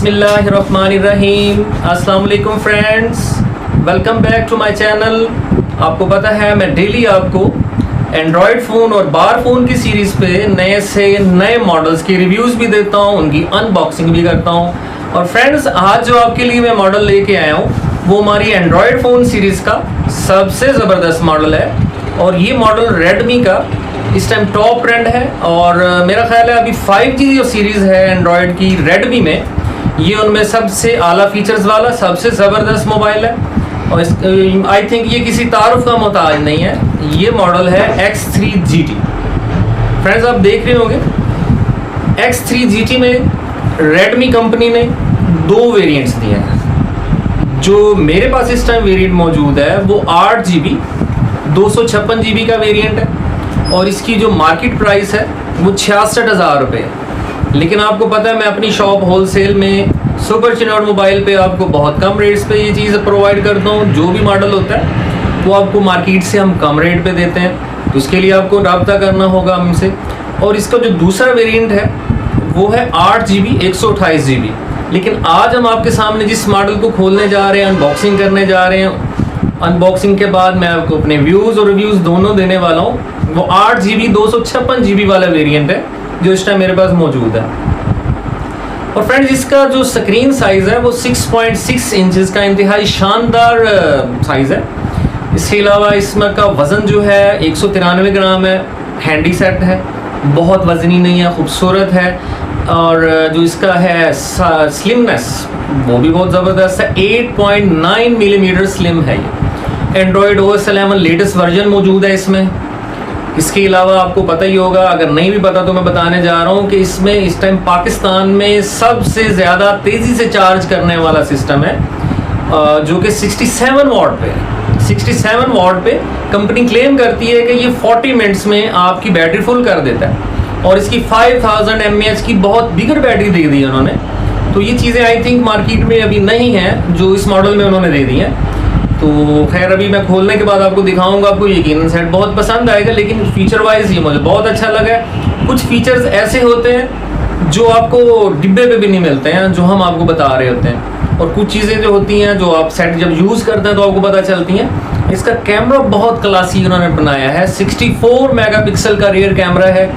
बिस्मिल्लाहिर्रहमानिर्रहीम। अस्सलाम वालेकुम friends, welcome back to my channel. आपको पता है मैं डेली आपको एंड्रॉयड फ़ोन और बार फ़ोन की सीरीज़ पे नए से नए मॉडल्स की रिव्यूज़ भी देता हूँ, उनकी अनबॉक्सिंग भी करता हूँ। और फ्रेंड्स, आज जो आपके लिए मैं मॉडल लेके आया हूँ वो हमारी एंड्रॉयड फ़ोन सीरीज़ का सबसे ज़बरदस्त मॉडल है। और ये मॉडल रेडमी का इस टाइम टॉप ट्रेंड है और मेरा ख्याल है अभी 5G जो सीरीज़ है एंड्रॉयड की रेडमी में, ये उनमें सबसे आला फीचर्स वाला सबसे ज़बरदस्त मोबाइल है। और आई थिंक ये किसी तारुफ का मोहताज नहीं है। ये मॉडल है X3GT। फ्रेंड्स, आप देख रहे होंगे X3GT में रेडमी कंपनी ने दो वेरिएंट्स दिए हैं। जो मेरे पास इस टाइम वेरिएंट मौजूद है वो 8GB 256GB का वेरिएंट है और इसकी जो मार्केट प्राइस है वो 66,000 रुपये है। लेकिन आपको पता है मैं अपनी शॉप होलसेल में सुपर चिनौट मोबाइल पे आपको बहुत कम रेट्स पे ये चीज़ प्रोवाइड करता हूँ। जो भी मॉडल होता है वो आपको मार्केट से हम कम रेट पे देते हैं, तो उसके लिए आपको रब्ता करना होगा हमसे। और इसका जो दूसरा वेरिएंट है वो है 8GB 128GB। लेकिन आज हम आपके सामने जिस मॉडल को खोलने जा रहे हैं, अनबॉक्सिंग करने जा रहे हैं, अनबॉक्सिंग के बाद मैं आपको अपने व्यूज़ और रिव्यूज़ दोनों देने वाला हूँ। वो 8GB 256GB वाला वेरिएंट है जो इस टाइम मेरे पास मौजूद है। और फ्रेंड्स, इसका जो स्क्रीन साइज़ है वो 6.6 इंचज़ का इंतहाई शानदार साइज़ है। इसके अलावा इसमें का वज़न जो है 193 ग्राम है। हैंडी सेट है, बहुत वज़नी नहीं है, खूबसूरत है। और जो इसका है स्लिमनेस वो भी बहुत ज़बरदस्त है। 8.9 मिलीमीटर स्लिम है ये। एंड्रॉयड OS 11 लेटेस्ट वर्जन मौजूद है इसमें। इसके अलावा आपको पता ही होगा, अगर नहीं भी पता तो मैं बताने जा रहा हूँ कि इसमें इस टाइम पाकिस्तान में सबसे ज़्यादा तेज़ी से चार्ज करने वाला सिस्टम है जो कि 67 वाट पे है। 67 वाट पे कंपनी क्लेम करती है कि ये 40 मिनट्स में आपकी बैटरी फुल कर देता है। और इसकी 5000 mAh की बहुत बिगर बैटरी दे दी है उन्होंने। तो ये चीज़ें आई थिंक मार्केट में अभी नहीं हैं जो इस मॉडल में उन्होंने दे दी हैं। तो खैर, अभी मैं खोलने के बाद आपको दिखाऊंगा, आपको यकीनन सेट बहुत पसंद आएगा। लेकिन फीचर वाइज ये मुझे बहुत अच्छा लगा है। कुछ फीचर्स ऐसे होते हैं जो आपको डिब्बे पे भी नहीं मिलते हैं, जो हम आपको बता रहे होते हैं। और कुछ चीज़ें जो होती हैं जो आप सेट जब यूज़ करते हैं तो आपको पता चलती हैं। इसका कैमरा बहुत क्लासी उन्होंने बनाया है। 64 मेगापिक्सल का रियर कैमरा है,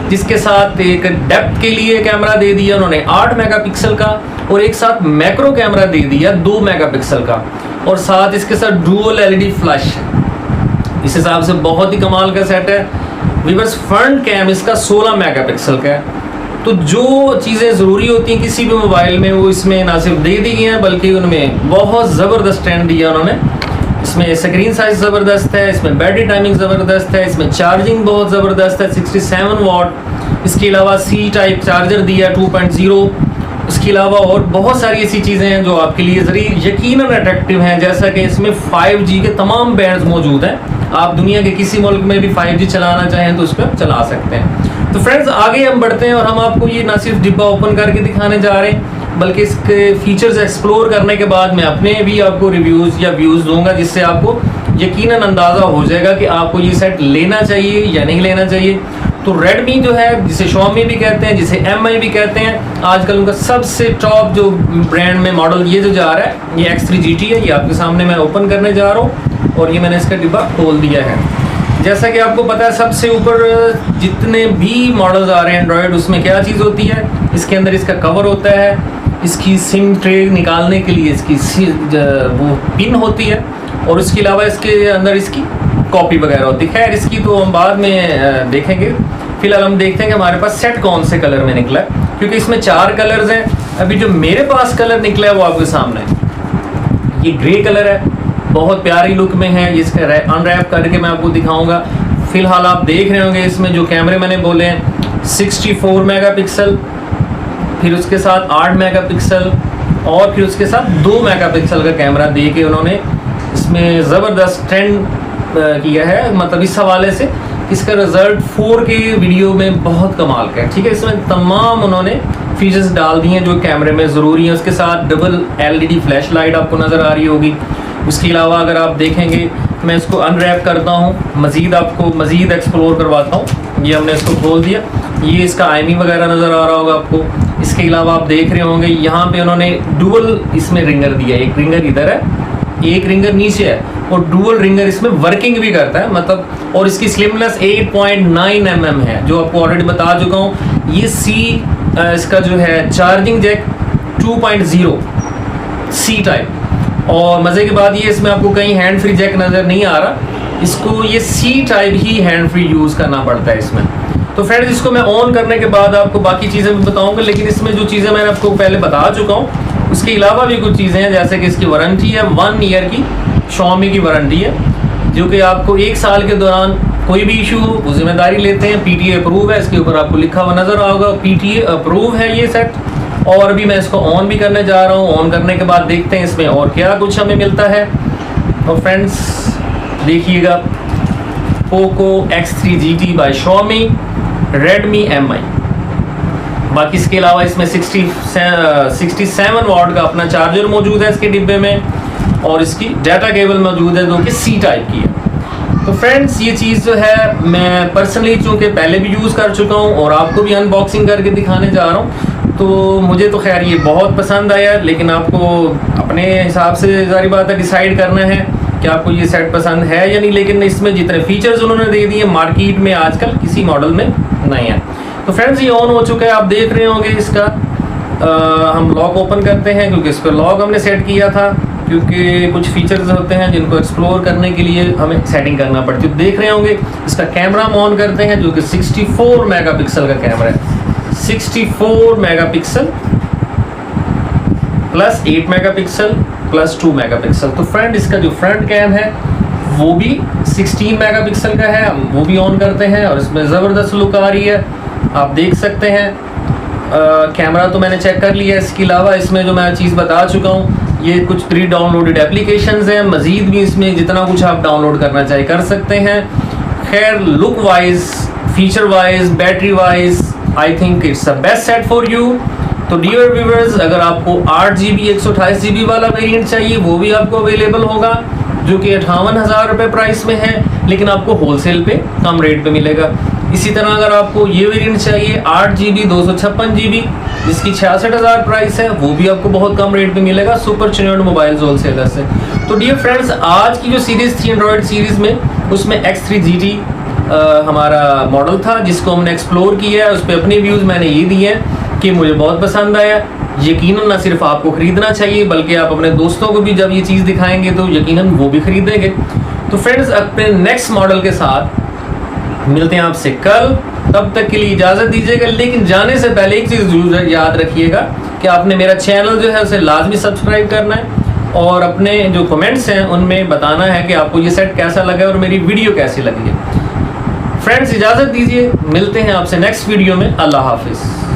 जिसके साथ एक डेप्थ के लिए कैमरा दे दिया उन्होंने 8 मेगापिक्सल का, और एक साथ मैक्रो कैमरा दे दिया 2 मेगापिक्सल का, और साथ इसके साथ डुअल LED फ्लैश। इस हिसाब से बहुत ही कमाल का सेट है। वीवर्स, फ्रंट कैम इसका 16 मेगापिक्सल का है। तो जो चीज़ें ज़रूरी होती हैं किसी भी मोबाइल में वो इसमें ना सिर्फ दे दी गई हैं बल्कि उनमें बहुत ज़बरदस्त ट्रेंड दिया उन्होंने। इसमें स्क्रीन साइज ज़बरदस्त है, इसमें बैटरी टाइमिंग ज़बरदस्त है, इसमें चार्जिंग बहुत ज़बरदस्त है 67 वाट। इसके अलावा C टाइप चार्जर दिया 2.0। इसके अलावा और बहुत सारी ऐसी चीज़ें हैं जो आपके लिए ज़रूर यकीनन अट्रैक्टिव हैं, जैसा कि इसमें 5G के तमाम बैंड्स मौजूद हैं। आप दुनिया के किसी मुल्क में भी 5G चलाना चाहें तो उस पर चला सकते हैं। तो फ्रेंड्स, आगे हम बढ़ते हैं और हम आपको ये ना सिर्फ डिब्बा ओपन करके दिखाने जा रहे हैं बल्कि इसके फीचर्स एक्सप्लोर करने के बाद मैं अपने भी आपको रिव्यूज़ या व्यूज़ दूंगा, जिससे आपको यकीनन अंदाज़ा हो जाएगा कि आपको ये सेट लेना चाहिए या नहीं लेना चाहिए। तो रेडमी जो है, जिसे Xiaomi भी कहते हैं, जिसे MI भी कहते हैं, आजकल उनका सबसे टॉप जो ब्रांड में मॉडल ये जो जा रहा है ये X3GT है। ये आपके सामने मैं ओपन करने जा रहा हूँ और ये मैंने इसका डिब्बा खोल दिया है। जैसा कि आपको पता है, सबसे ऊपर जितने भी मॉडल्स आ रहे हैं एंड्रॉयड, उसमें क्या चीज़ होती है, इसके अंदर इसका कवर होता है, इसकी सिम ट्रे निकालने के लिए इसकी वो पिन होती है, और उसके अलावा इसके अंदर इसकी कॉपी वगैरह होती है। खैर, इसकी तो हम बाद में देखेंगे। फिलहाल हम देखते हैं कि हमारे पास सेट कौन से कलर में निकला है, क्योंकि इसमें 4 कलर्स हैं। अभी जो मेरे पास कलर निकला है वो आपके सामने है। ये ग्रे कलर है, बहुत प्यारी लुक में है। इसका अनरैप करके मैं आपको दिखाऊंगा। फिलहाल आप देख रहे होंगे इसमें जो कैमरे मैंने बोले हैं 64 मेगापिक्सल, फिर उसके साथ 8 मेगापिक्सल, और फिर उसके साथ 2 मेगापिक्सल का कैमरा दे के उन्होंने इसमें ज़बरदस्त ट्रेंड किया है। मतलब इस हवाले से इसका रिजल्ट 4K वीडियो में बहुत कमाल का है। ठीक है, इसमें तमाम उन्होंने फीचर्स डाल दिए हैं जो कैमरे में ज़रूरी हैं। उसके साथ डबल LED फ्लैश लाइट आपको नज़र आ रही होगी। उसके अलावा अगर आप देखेंगे, मैं इसको अनरैप करता हूँ, आपको मज़ीद एक्सप्लोर करवाता हूँ। ये हमने इसको खोल दिया। ये इसका IMEI वगैरह नज़र आ रहा होगा आपको। इसके अलावा आप देख रहे होंगे यहाँ पे उन्होंने डुअल इसमें रिंगर दिया है, एक रिंगर इधर है, एक रिंगर नीचे है और डुअल रिंगर इसमें वर्किंग भी करता है मतलब। और इसकी स्लिमनेस 8.9 mm है, जो आपको ऑलरेडी बता चुका हूँ। ये इसका जो है चार्जिंग जैक 2.0 सी टाइप, और मज़े की बात ये इसमें आपको कहीं हैंड फ्री जैक नज़र नहीं आ रहा, इसको ये सी टाइप ही हैंड फ्री यूज़ करना पड़ता है इसमें। तो फ्रेंड्स इसको मैं ऑन करने के बाद आपको बाकी चीज़ें भी बताऊंगा, लेकिन इसमें जो चीज़ें मैंने आपको पहले बता चुका हूँ उसके अलावा भी कुछ चीज़ें हैं, जैसे कि इसकी वारंटी है 1 ईयर की, Xiaomi की वारंटी है, जो कि आपको 1 साल के दौरान कोई भी इशू हो वो जिम्मेदारी लेते हैं। PTA अप्रूव है, इसके ऊपर आपको लिखा हुआ नज़र आओगा, PTA अप्रूव है ये सेट। और अभी मैं इसको ऑन भी करने जा रहा हूँ, ऑन करने के बाद देखते हैं इसमें और क्या कुछ हमें मिलता है। और फ्रेंड्स देखिएगा, Poco X3 GT by Xiaomi, Redmi Mi। बाकी इसके अलावा इसमें 67 वाट का अपना चार्जर मौजूद है इसके डिब्बे में, और इसकी डाटा केबल मौजूद है जो कि सी टाइप की है। तो फ्रेंड्स ये चीज़ जो है मैं पर्सनली चूँकि पहले भी यूज़ कर चुका हूँ और आपको भी अनबॉक्सिंग करके दिखाने जा रहा हूँ, तो मुझे तो खैर ये बहुत पसंद आया, लेकिन आपको अपने हिसाब से जारी बात है डिसाइड करना है कि आपको ये सेट पसंद है या नहीं। लेकिन इसमें जितने फीचर्स उन्होंने दे दिए मार्केट में आजकल किसी मॉडल में नहीं है। तो फ्रेंड्स ये ऑन हो चुका है, आप देख रहे होंगे इसका। हम लॉक ओपन करते हैं क्योंकि इस पर लॉक हमने सेट किया था, क्योंकि कुछ फीचर्स होते हैं जिनको एक्सप्लोर करने के लिए हमें सेटिंग करना पड़ती है। देख रहे होंगे इसका कैमरा हम ऑन करते हैं, जो कि 64 मेगापिक्सल का कैमरा है, 64 megapixel plus 8 megapixel plus 2 megapixel. तो फ्रेंड इसका जो फ्रंट कैम है वो भी 16 मेगापिक्सल का है, हम वो भी ऑन करते हैं और इसमें ज़बरदस्त लुक आ रही है, आप देख सकते हैं। कैमरा तो मैंने चेक कर लिया है, इसके अलावा इसमें जो मैं चीज़ बता चुका हूँ, ये कुछ प्री डाउनलोडेड एप्लीकेशंस हैं, मज़ीद भी इसमें जितना कुछ आप डाउनलोड करना चाहे कर सकते हैं। खैर look wise, feature wise, battery wise I think it's a best set for you. तो डियर व्यूअर्स, अगर आपको 8GB 128GB वाला वेरिएंट चाहिए वो भी आपको अवेलेबल होगा, जो कि 58,000 रुपये प्राइस में है, लेकिन आपको होलसेल पे कम रेट पे मिलेगा। इसी तरह अगर आपको ये वेरिएंट चाहिए 8GB 256GB, जिसकी 66,000 प्राइस है, वो भी आपको बहुत कम रेट पे मिलेगा सुपर चुनियर्ड मोबाइल्स होलसेलर से। तो डियर फ्रेंड्स, आज की जो सीरीज़ थी एंड्रॉयड सीरीज़ में, उसमें X3GT हमारा मॉडल था जिसको हमने एक्सप्लोर किया है। उस पर अपने व्यूज़ मैंने ये दिए हैं कि मुझे बहुत पसंद आया। यकीनन ना सिर्फ आपको ख़रीदना चाहिए बल्कि आप अपने दोस्तों को भी जब ये चीज़ दिखाएंगे तो यकीनन वो भी ख़रीदेंगे। तो फ्रेंड्स, अपने नेक्स्ट मॉडल के साथ मिलते हैं आपसे कल, तब तक के लिए इजाज़त दीजिएगा। लेकिन जाने से पहले एक चीज़ जरूर याद रखिएगा कि आपने मेरा चैनल जो है उसे लाजमी सब्सक्राइब करना है, और अपने जो कमेंट्स हैं उनमें बताना है कि आपको ये सेट कैसा लगा और मेरी वीडियो कैसी लगी है। फ्रेंड्स इजाज़त दीजिए, मिलते हैं आपसे नेक्स्ट वीडियो में। अल्लाह हाफिज़।